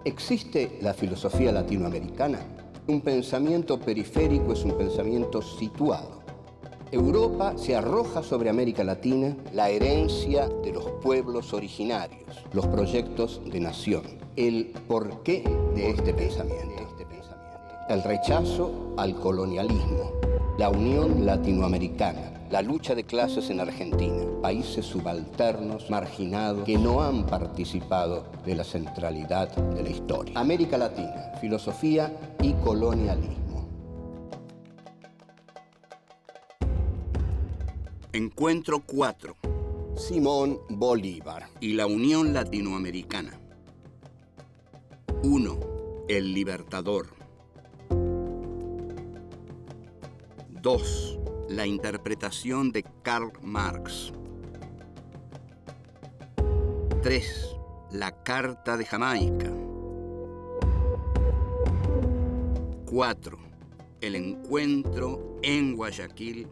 ¿Existe la filosofía latinoamericana? Un pensamiento periférico es un pensamiento situado. Europa se arroja sobre América Latina la herencia de los pueblos originarios, los proyectos de nación, el porqué de este pensamiento. El rechazo al colonialismo, la unión latinoamericana, la lucha de clases en Argentina, países subalternos, marginados, que no han participado de la centralidad de la historia. América Latina, filosofía y colonialismo. Encuentro 4. Simón Bolívar y la Unión Latinoamericana. 1. El Libertador. 2. La interpretación de Karl Marx. 3. La Carta de Jamaica. 4. El encuentro en Guayaquil.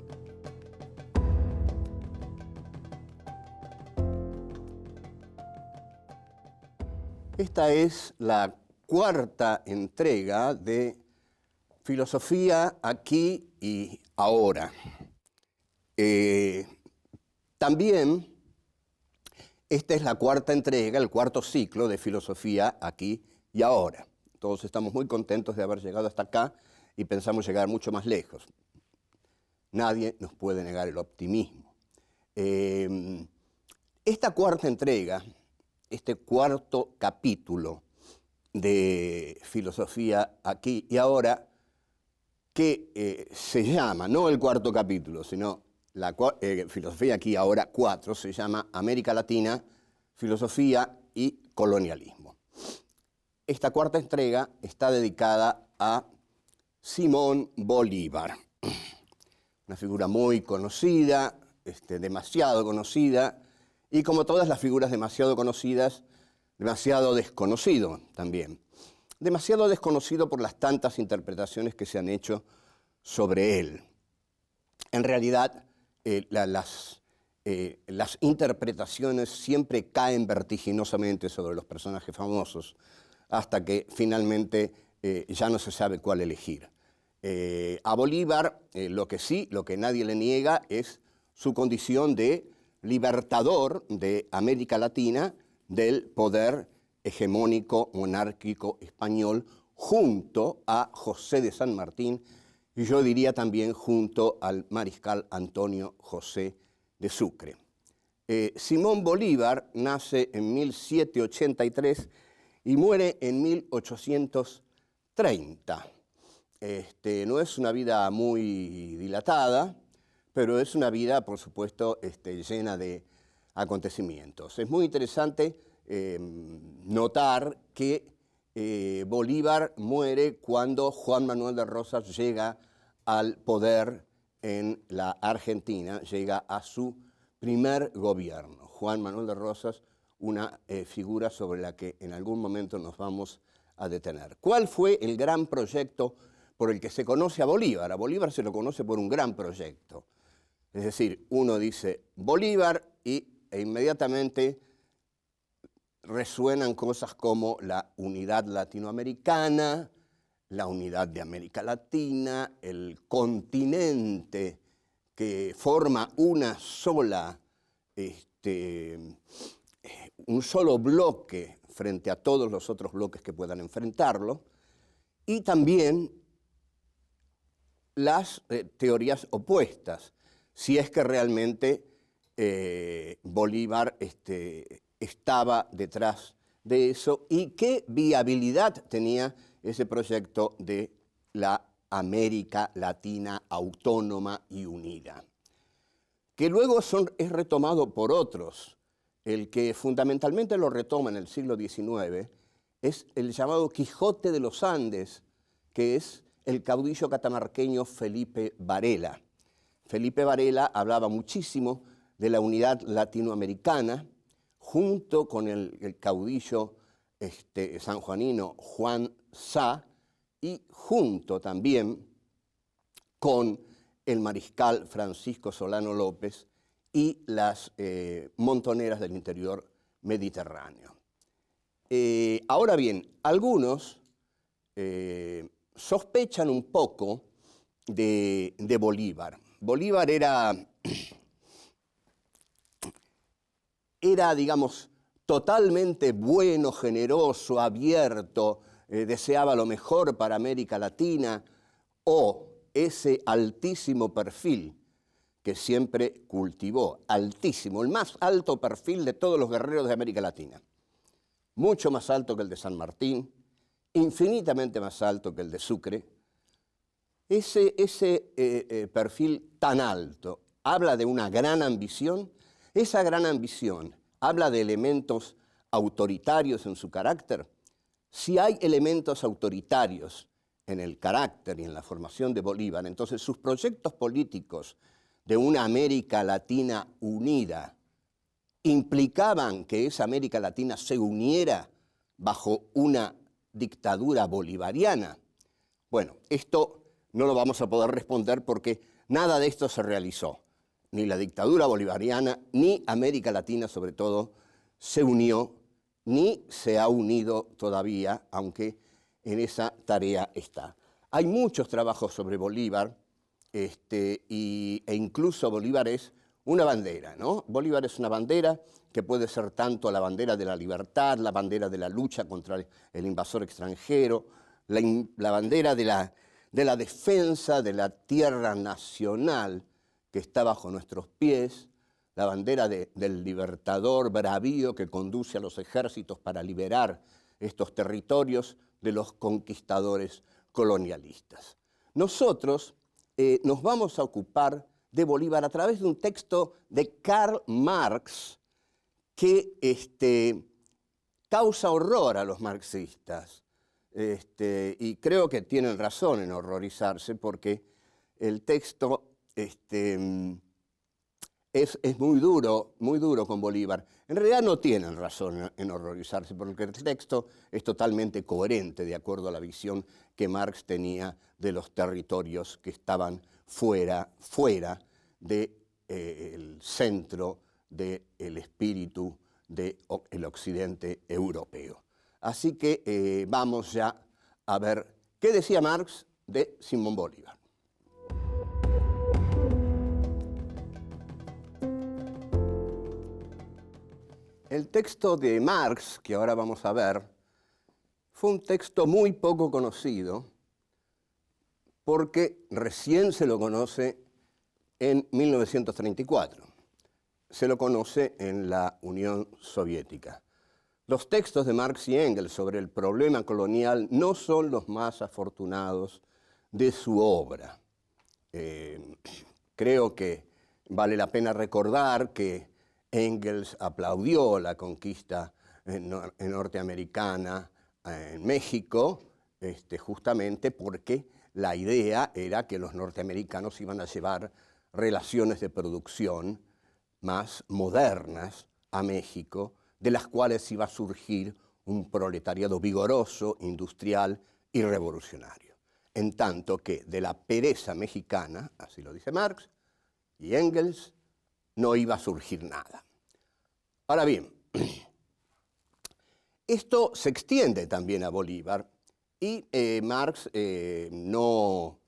Esta es la cuarta entrega de Filosofía aquí y ahora. También esta es la cuarta entrega, el cuarto ciclo de Filosofía aquí y ahora. Todos estamos muy contentos de haber llegado hasta acá y pensamos llegar mucho más lejos. Nadie nos puede negar el optimismo. Esta cuarta entrega, este cuarto capítulo de Filosofía aquí y ahora, que se llama, no el cuarto capítulo, sino la Filosofía aquí ahora 4, se llama América Latina, Filosofía y Colonialismo. Esta cuarta entrega está dedicada a Simón Bolívar, una figura muy conocida, demasiado conocida, y como todas las figuras demasiado conocidas, demasiado desconocido también. Demasiado desconocido por las tantas interpretaciones que se han hecho sobre él. En realidad, las interpretaciones siempre caen vertiginosamente sobre los personajes famosos, hasta que finalmente ya no se sabe cuál elegir. A Bolívar, lo que nadie le niega es su condición de libertador de América Latina del poder hegemónico monárquico español, junto a José de San Martín, y yo diría también junto al mariscal Antonio José de Sucre. Simón Bolívar nace en 1783 y muere en 1830. No es una vida muy dilatada, pero es una vida, por supuesto, llena de acontecimientos. Es muy interesante notar que Bolívar muere cuando Juan Manuel de Rosas llega al poder en la Argentina, llega a su primer gobierno. Juan Manuel de Rosas, una figura sobre la que en algún momento nos vamos a detener. ¿Cuál fue el gran proyecto por el que se conoce a Bolívar? A Bolívar se lo conoce por un gran proyecto. Es decir, uno dice Bolívar e inmediatamente resuenan cosas como la unidad latinoamericana, la unidad de América Latina, el continente que forma una sola, un solo bloque frente a todos los otros bloques que puedan enfrentarlo, y también las teorías opuestas, si es que realmente Bolívar estaba detrás de eso y qué viabilidad tenía ese proyecto de la América Latina autónoma y unida, que luego es retomado por otros. El que fundamentalmente lo retoma en el siglo XIX es el llamado Quijote de los Andes, que es el caudillo catamarqueño Felipe Varela. Felipe Varela hablaba muchísimo de la unidad latinoamericana, junto con el caudillo sanjuanino Juan Sá, y junto también con el mariscal Francisco Solano López y las montoneras del interior mediterráneo. Ahora bien, algunos sospechan un poco de Bolívar. Bolívar era, digamos, totalmente bueno, generoso, abierto, deseaba lo mejor para América Latina, o ese altísimo perfil que siempre cultivó, altísimo, el más alto perfil de todos los guerreros de América Latina, mucho más alto que el de San Martín, infinitamente más alto que el de Sucre. Ese perfil tan alto habla de una gran ambición. Esa gran ambición habla de elementos autoritarios en su carácter. Si hay elementos autoritarios en el carácter y en la formación de Bolívar, entonces sus proyectos políticos de una América Latina unida implicaban que esa América Latina se uniera bajo una dictadura bolivariana. Bueno, esto no lo vamos a poder responder porque nada de esto se realizó. Ni la dictadura bolivariana, ni América Latina sobre todo, se unió, ni se ha unido todavía, aunque en esa tarea está. Hay muchos trabajos sobre Bolívar, e incluso Bolívar es una bandera, ¿no? Bolívar es una bandera que puede ser tanto la bandera de la libertad, la bandera de la lucha contra el invasor extranjero, la bandera de la defensa de la tierra nacional que está bajo nuestros pies, la bandera del libertador bravío que conduce a los ejércitos para liberar estos territorios de los conquistadores colonialistas. Nosotros nos vamos a ocupar de Bolívar a través de un texto de Karl Marx que causa horror a los marxistas. Y creo que tienen razón en horrorizarse porque el texto es muy duro con Bolívar. En realidad no tienen razón en horrorizarse porque el texto es totalmente coherente de acuerdo a la visión que Marx tenía de los territorios que estaban fuera del centro del espíritu del occidente europeo. Así que vamos ya a ver qué decía Marx de Simón Bolívar. El texto de Marx, que ahora vamos a ver, fue un texto muy poco conocido porque recién se lo conoce en 1934. Se lo conoce en la Unión Soviética. Los textos de Marx y Engels sobre el problema colonial no son los más afortunados de su obra. Creo que vale la pena recordar que Engels aplaudió la conquista norteamericana en México, justamente porque la idea era que los norteamericanos iban a llevar relaciones de producción más modernas a México, de las cuales iba a surgir un proletariado vigoroso, industrial y revolucionario. En tanto que de la pereza mexicana, así lo dice Marx y Engels, no iba a surgir nada. Ahora bien, esto se extiende también a Bolívar y Marx no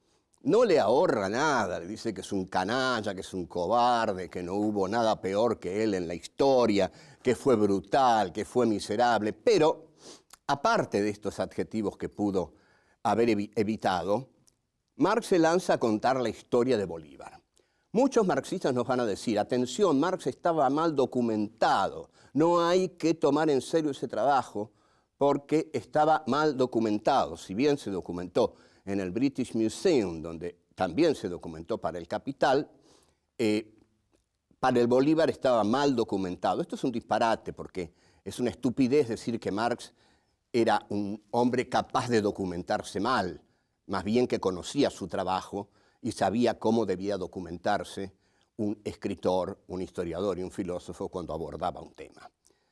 le ahorra nada, le dice que es un canalla, que es un cobarde, que no hubo nada peor que él en la historia, que fue brutal, que fue miserable, pero aparte de estos adjetivos que pudo haber evitado, Marx se lanza a contar la historia de Bolívar. Muchos marxistas nos van a decir, atención, Marx estaba mal documentado, no hay que tomar en serio ese trabajo porque estaba mal documentado. Si bien se documentó en el British Museum, donde también se documentó para el Capital, para el Bolívar estaba mal documentado. Esto es un disparate porque es una estupidez decir que Marx era un hombre capaz de documentarse mal, más bien que conocía su trabajo y sabía cómo debía documentarse un escritor, un historiador y un filósofo cuando abordaba un tema.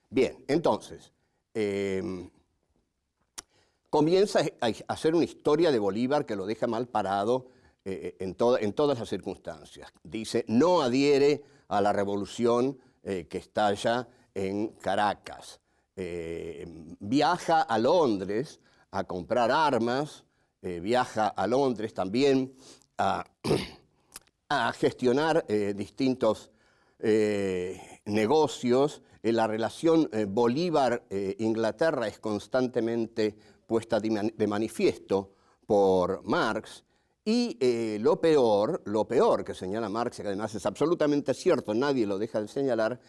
Bien, entonces, comienza a hacer una historia de Bolívar que lo deja mal parado en todas las circunstancias. Dice, no adhiere a la revolución que estalla en Caracas. Viaja a Londres a comprar armas, viaja a Londres también a, a gestionar distintos negocios. La relación Bolívar-Inglaterra es constantemente puesta de manifiesto por Marx. Y lo peor que señala Marx, que además es absolutamente cierto, nadie lo deja de señalar,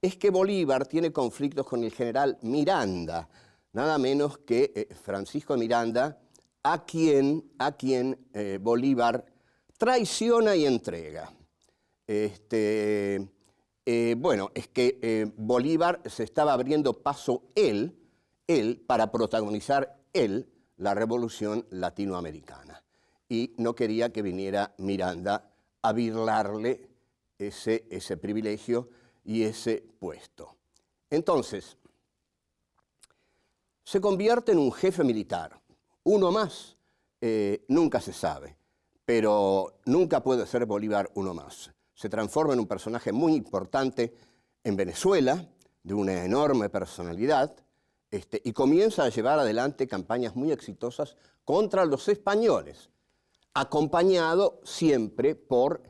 es que Bolívar tiene conflictos con el general Miranda, nada menos que Francisco Miranda, a quien Bolívar traiciona y entrega. Bueno, es que Bolívar se estaba abriendo paso él para protagonizar la revolución latinoamericana. Y no quería que viniera Miranda a birlarle ese privilegio y ese puesto. Entonces, se convierte en un jefe militar. Uno más, nunca se sabe, pero nunca puede ser Bolívar uno más. Se transforma en un personaje muy importante en Venezuela, de una enorme personalidad, y comienza a llevar adelante campañas muy exitosas contra los españoles, acompañado siempre por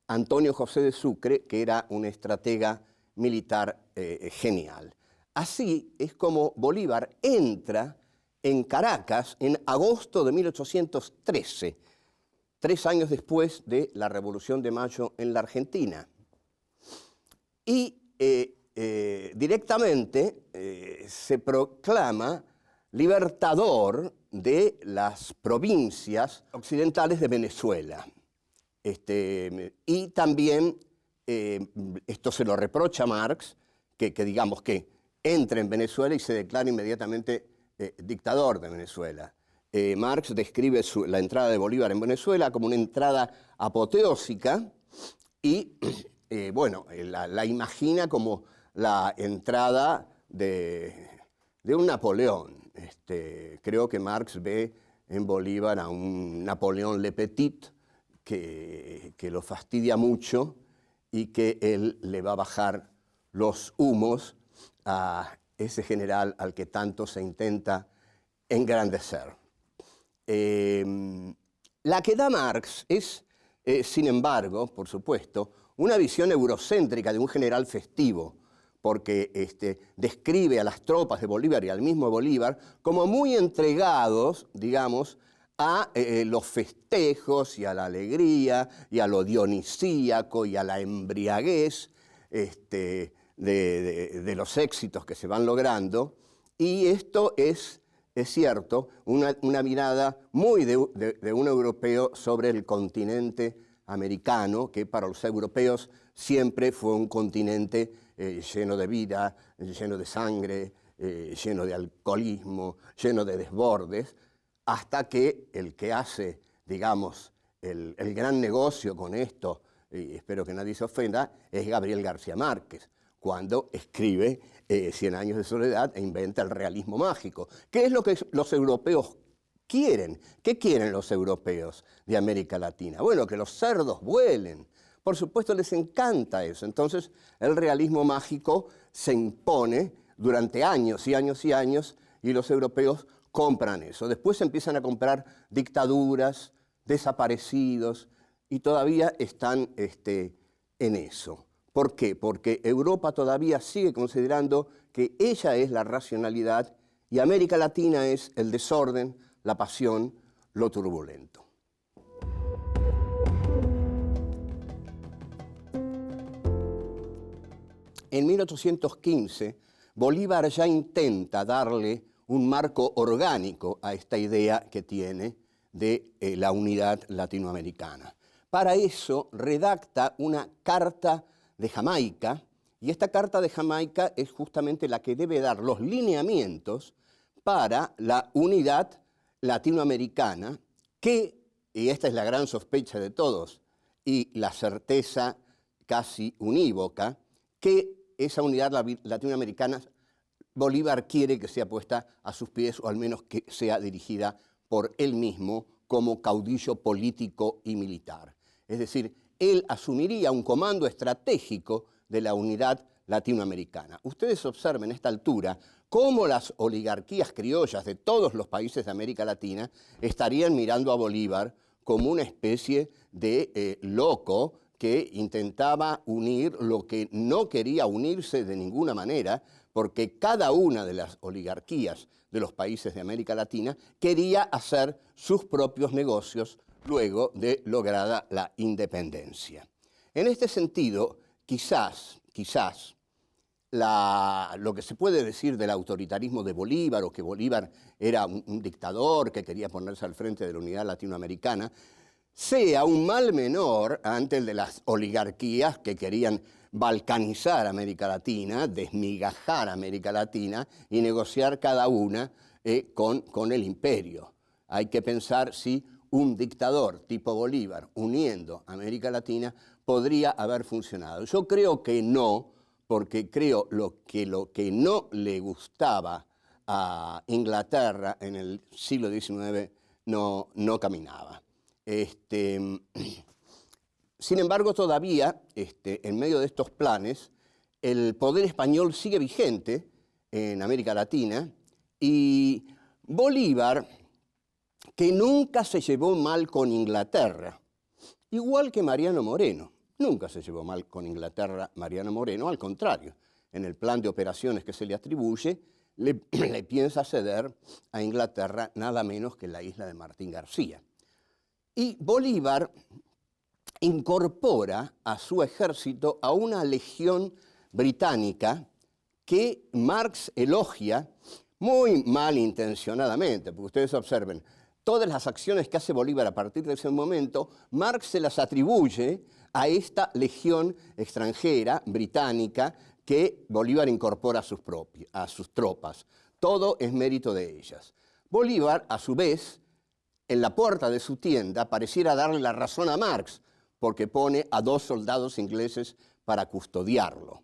Antonio José de Sucre, que era un estratega militar genial. Así es como Bolívar entra en Caracas en agosto de 1813, 3 años después de la Revolución de Mayo en la Argentina. Y directamente se proclama libertador de las provincias occidentales de Venezuela. Y también, esto se lo reprocha a Marx, que digamos que entra en Venezuela y se declara inmediatamente dictador de Venezuela. Marx describe la entrada de Bolívar en Venezuela como una entrada apoteósica y, bueno, la imagina como la entrada de un Napoleón. Creo que Marx ve en Bolívar a un Napoleón Le Petit que lo fastidia mucho y que él le va a bajar los humos a ese general al que tanto se intenta engrandecer. La que da Marx es, sin embargo, por supuesto, una visión eurocéntrica de un general festivo, porque describe a las tropas de Bolívar y al mismo Bolívar como muy entregados, digamos, a los festejos y a la alegría y a lo dionisíaco y a la embriaguez de los éxitos que se van logrando. Y esto es cierto, una mirada muy de un europeo sobre el continente americano, que para los europeos siempre fue un continente lleno de vida, lleno de sangre, lleno de alcoholismo, lleno de desbordes, hasta que el que hace, digamos, el gran negocio con esto, y espero que nadie se ofenda, es Gabriel García Márquez, cuando escribe 100 años de soledad e inventa el realismo mágico. ¿Qué es lo que los europeos quieren? ¿Qué quieren los europeos de América Latina? Bueno, que los cerdos vuelen. Por supuesto, les encanta eso. Entonces, el realismo mágico se impone durante años y años y años, y los europeos compran eso. Después empiezan a comprar dictaduras, desaparecidos, y todavía están en eso. ¿Por qué? Porque Europa todavía sigue considerando que ella es la racionalidad y América Latina es el desorden, la pasión, lo turbulento. En 1815, Bolívar ya intenta darle un marco orgánico a esta idea que tiene de la unidad latinoamericana. Para eso redacta una carta de Jamaica, y esta carta de Jamaica es justamente la que debe dar los lineamientos para la unidad latinoamericana que, y esta es la gran sospecha de todos, y la certeza casi unívoca, que esa unidad latinoamericana Bolívar quiere que sea puesta a sus pies, o al menos que sea dirigida por él mismo como caudillo político y militar. Es decir, él asumiría un comando estratégico de la unidad latinoamericana. Ustedes observen a esta altura cómo las oligarquías criollas de todos los países de América Latina estarían mirando a Bolívar como una especie de loco que intentaba unir lo que no quería unirse de ninguna manera, porque cada una de las oligarquías de los países de América Latina quería hacer sus propios negocios luego de lograda la independencia. En este sentido, quizás lo que se puede decir del autoritarismo de Bolívar, o que Bolívar era un dictador que quería ponerse al frente de la unidad latinoamericana, sea un mal menor ante el de las oligarquías que querían balcanizar América Latina, desmigajar América Latina y negociar cada una con el imperio. Hay que pensar si un dictador tipo Bolívar uniendo América Latina podría haber funcionado. Yo creo que no, porque creo lo que no le gustaba a Inglaterra en el siglo XIX no caminaba. Sin embargo, todavía, en medio de estos planes, el poder español sigue vigente en América Latina y Bolívar, que nunca se llevó mal con Inglaterra, igual que Mariano Moreno. Nunca se llevó mal con Inglaterra Mariano Moreno, al contrario, en el plan de operaciones que se le atribuye, le piensa ceder a Inglaterra nada menos que la isla de Martín García. Y Bolívar incorpora a su ejército a una legión británica que Marx elogia muy malintencionadamente, porque ustedes observen, todas las acciones que hace Bolívar a partir de ese momento, Marx se las atribuye a esta legión extranjera, británica, que Bolívar incorpora a sus tropas. Todo es mérito de ellas. Bolívar, a su vez, en la puerta de su tienda, pareciera darle la razón a Marx, porque pone a 2 soldados ingleses para custodiarlo.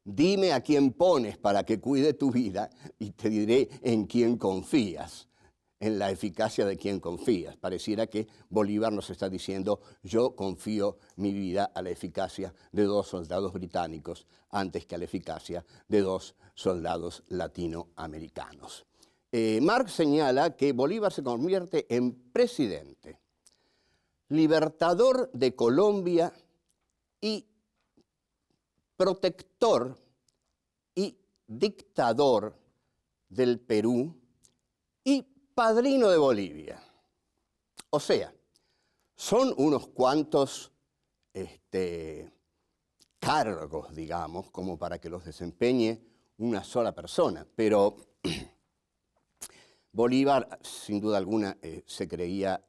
Dime a quién pones para que cuide tu vida y te diré en quién confías, en la eficacia de quién confías. Pareciera que Bolívar nos está diciendo, yo confío mi vida a la eficacia de 2 soldados británicos antes que a la eficacia de 2 soldados latinoamericanos. Marx señala que Bolívar se convierte en presidente, libertador de Colombia y protector y dictador del Perú y padrino de Bolivia. O sea, son unos cuantos cargos, digamos, como para que los desempeñe una sola persona, pero Bolívar, sin duda alguna, se creía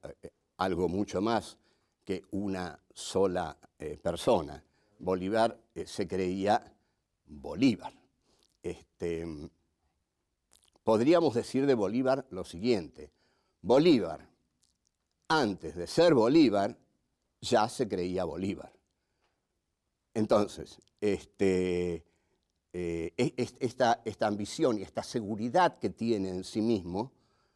algo mucho más que una sola persona. Bolívar se creía Bolívar. Podríamos decir de Bolívar lo siguiente: Bolívar, antes de ser Bolívar, ya se creía Bolívar. Entonces, esta ambición y esta seguridad que tiene en sí mismo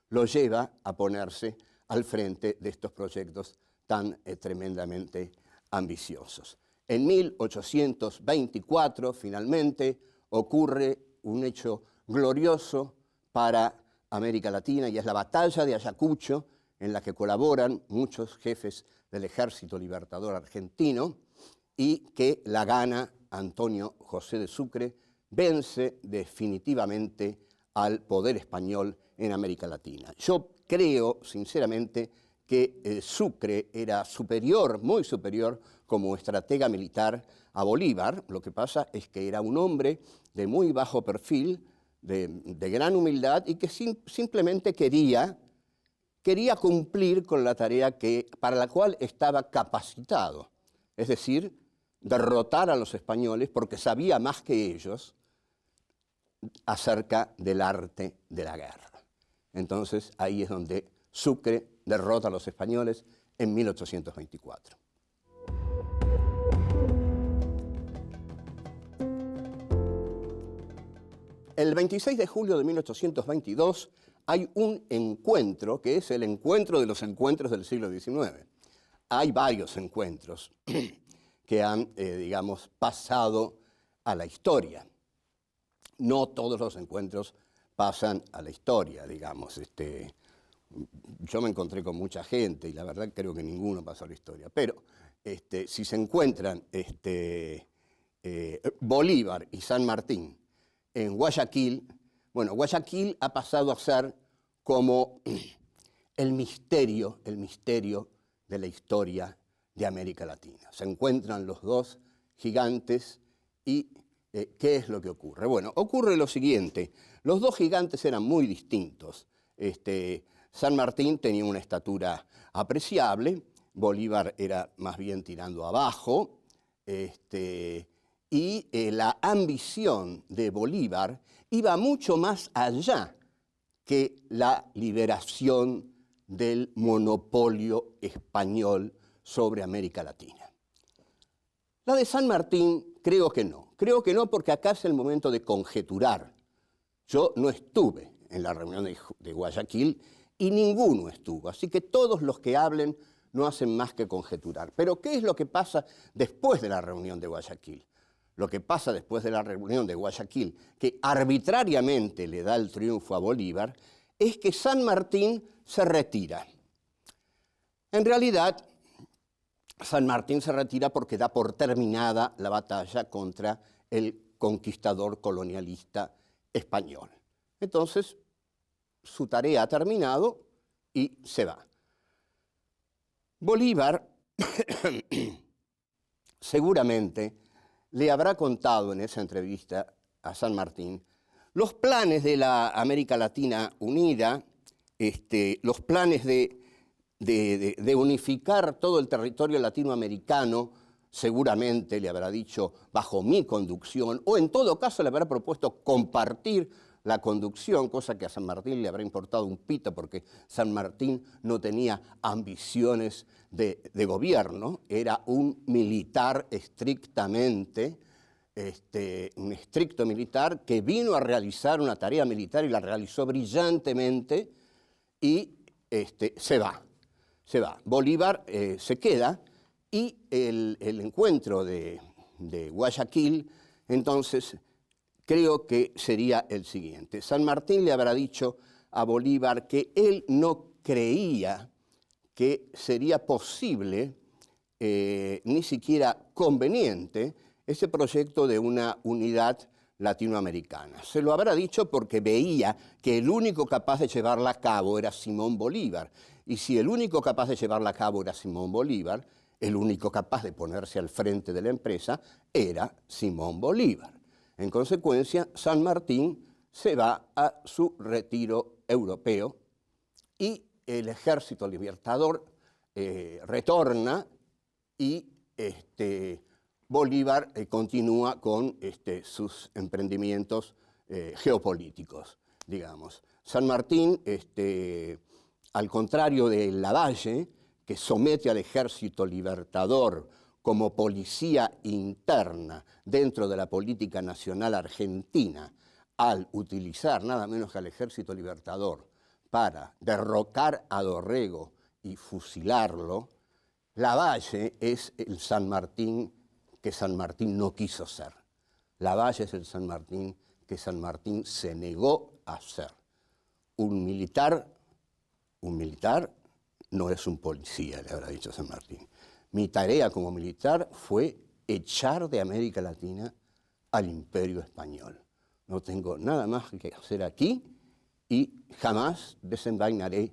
lo lleva a ponerse al frente de estos proyectos tan tremendamente ambiciosos. En 1824, finalmente, ocurre un hecho glorioso para América Latina, y es la batalla de Ayacucho, en la que colaboran muchos jefes del Ejército Libertador argentino, y que la gana Antonio José de Sucre, vence definitivamente al poder español en América Latina. Yo creo, sinceramente, que Sucre era superior, muy superior, como estratega militar a Bolívar. Lo que pasa es que era un hombre de muy bajo perfil, de gran humildad, y que simplemente quería cumplir con la tarea para la cual estaba capacitado. Es decir, derrotar a los españoles, porque sabía más que ellos acerca del arte de la guerra. Entonces, ahí es donde Sucre derrota a los españoles en 1824. El 26 de julio de 1822 hay un encuentro que es el encuentro de los encuentros del siglo XIX. Hay varios encuentros que han, digamos, pasado a la historia. No todos los encuentros pasan a la historia, digamos. Yo me encontré con mucha gente y la verdad creo que ninguno pasó a la historia, pero si se encuentran Bolívar y San Martín en Guayaquil, bueno, Guayaquil ha pasado a ser como el misterio de la historia de América Latina. Se encuentran los dos gigantes y ¿qué es lo que ocurre? Bueno, ocurre lo siguiente, los dos gigantes eran muy distintos. San Martín tenía una estatura apreciable, Bolívar era más bien tirando abajo, y la ambición de Bolívar iba mucho más allá que la liberación del monopolio español sobre América Latina. La de San Martín creo que no porque acá es el momento de conjeturar. Yo no estuve en la reunión de Guayaquil y ninguno estuvo, así que todos los que hablen no hacen más que conjeturar. Pero ¿qué es lo que pasa después de la reunión de Guayaquil? Lo que pasa después de la reunión de Guayaquil, que arbitrariamente le da el triunfo a Bolívar, es que San Martín se retira. En realidad, San Martín se retira porque da por terminada la batalla contra el conquistador colonialista español. Entonces, su tarea ha terminado y se va. Bolívar seguramente le habrá contado en esa entrevista a San Martín los planes de la América Latina unida, los planes de unificar todo el territorio latinoamericano, seguramente le habrá dicho bajo mi conducción, o en todo caso le habrá propuesto compartir la conducción, cosa que a San Martín le habrá importado un pito porque San Martín no tenía ambiciones de gobierno, era un militar estrictamente, un estricto militar que vino a realizar una tarea militar y la realizó brillantemente y se va. Bolívar se queda y el encuentro de Guayaquil, entonces, creo que sería el siguiente. San Martín le habrá dicho a Bolívar que él no creía que sería posible, ni siquiera conveniente, ese proyecto de una unidad latinoamericana. Se lo habrá dicho porque veía que el único capaz de llevarla a cabo era Simón Bolívar. Y si el único capaz de llevarla a cabo era Simón Bolívar, el único capaz de ponerse al frente de la empresa era Simón Bolívar. En consecuencia, San Martín se va a su retiro europeo y el ejército libertador retorna y Bolívar continúa con sus emprendimientos geopolíticos, digamos. San Martín, al contrario de Lavalle, que somete al ejército libertador como policía interna dentro de la política nacional argentina, al utilizar nada menos que al ejército libertador para derrocar a Dorrego y fusilarlo, Lavalle es el San Martín que San Martín no quiso ser. Lavalle es el San Martín que San Martín se negó a ser. Un militar no es un policía, le habrá dicho San Martín. Mi tarea como militar fue echar de América Latina al Imperio Español. No tengo nada más que hacer aquí y jamás desenvainaré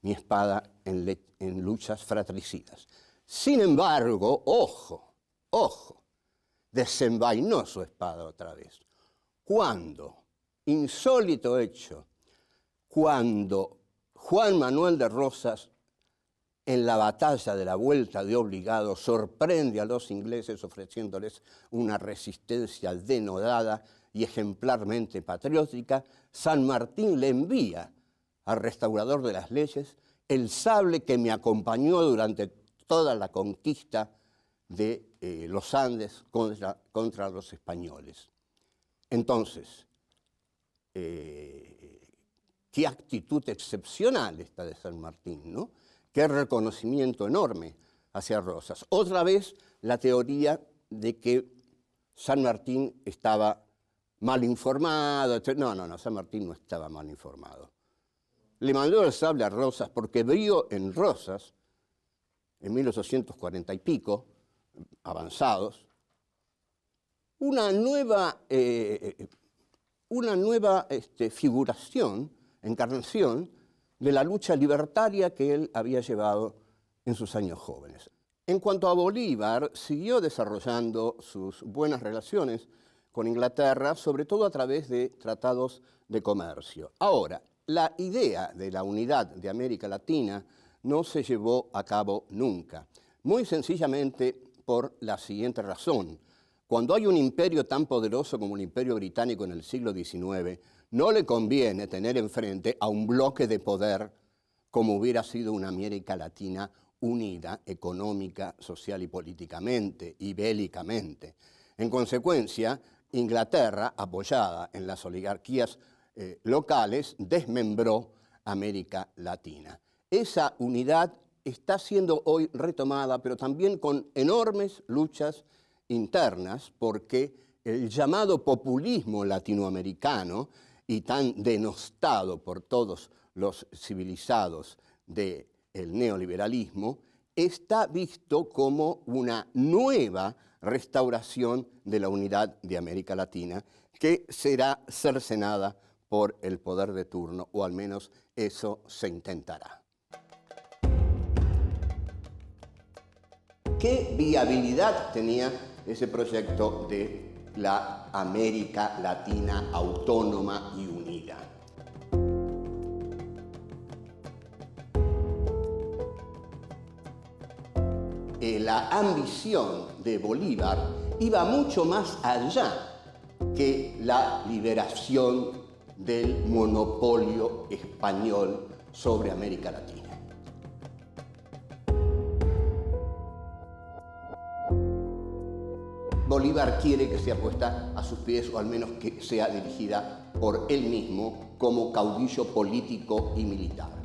mi espada en luchas fratricidas. Sin embargo, ojo, desenvainó su espada otra vez. ¿Cuándo? Insólito hecho. Cuando Juan Manuel de Rosas, en la batalla de la Vuelta de Obligado, sorprende a los ingleses ofreciéndoles una resistencia denodada y ejemplarmente patriótica, San Martín le envía al restaurador de las leyes el sable que me acompañó durante toda la conquista de los Andes contra los españoles. Entonces, qué actitud excepcional esta de San Martín, ¿no? Qué reconocimiento enorme hacia Rosas. Otra vez la teoría de que San Martín estaba mal informado, etc. No, San Martín no estaba mal informado. Le mandó el sable a Rosas porque vio en Rosas, en 1840 y pico, avanzados, una nueva figuración, encarnación de la lucha libertaria que él había llevado en sus años jóvenes. En cuanto a Bolívar, siguió desarrollando sus buenas relaciones con Inglaterra, sobre todo a través de tratados de comercio. Ahora, la idea de la unidad de América Latina no se llevó a cabo nunca, muy sencillamente por la siguiente razón. Cuando hay un imperio tan poderoso como el Imperio Británico en el siglo XIX, no le conviene tener enfrente a un bloque de poder como hubiera sido una América Latina unida económica, social y políticamente, y bélicamente. En consecuencia, Inglaterra, apoyada en las oligarquías locales, desmembró América Latina. Esa unidad está siendo hoy retomada, pero también con enormes luchas internas, porque el llamado populismo latinoamericano, y tan denostado por todos los civilizados del neoliberalismo, está visto como una nueva restauración de la unidad de América Latina que será cercenada por el poder de turno, o al menos eso se intentará. ¿Qué viabilidad tenía ese proyecto de la América Latina autónoma y unida? La ambición de Bolívar iba mucho más allá que la liberación del monopolio español sobre América Latina. Bolívar quiere que sea puesta a sus pies, o al menos que sea dirigida por él mismo como caudillo político y militar.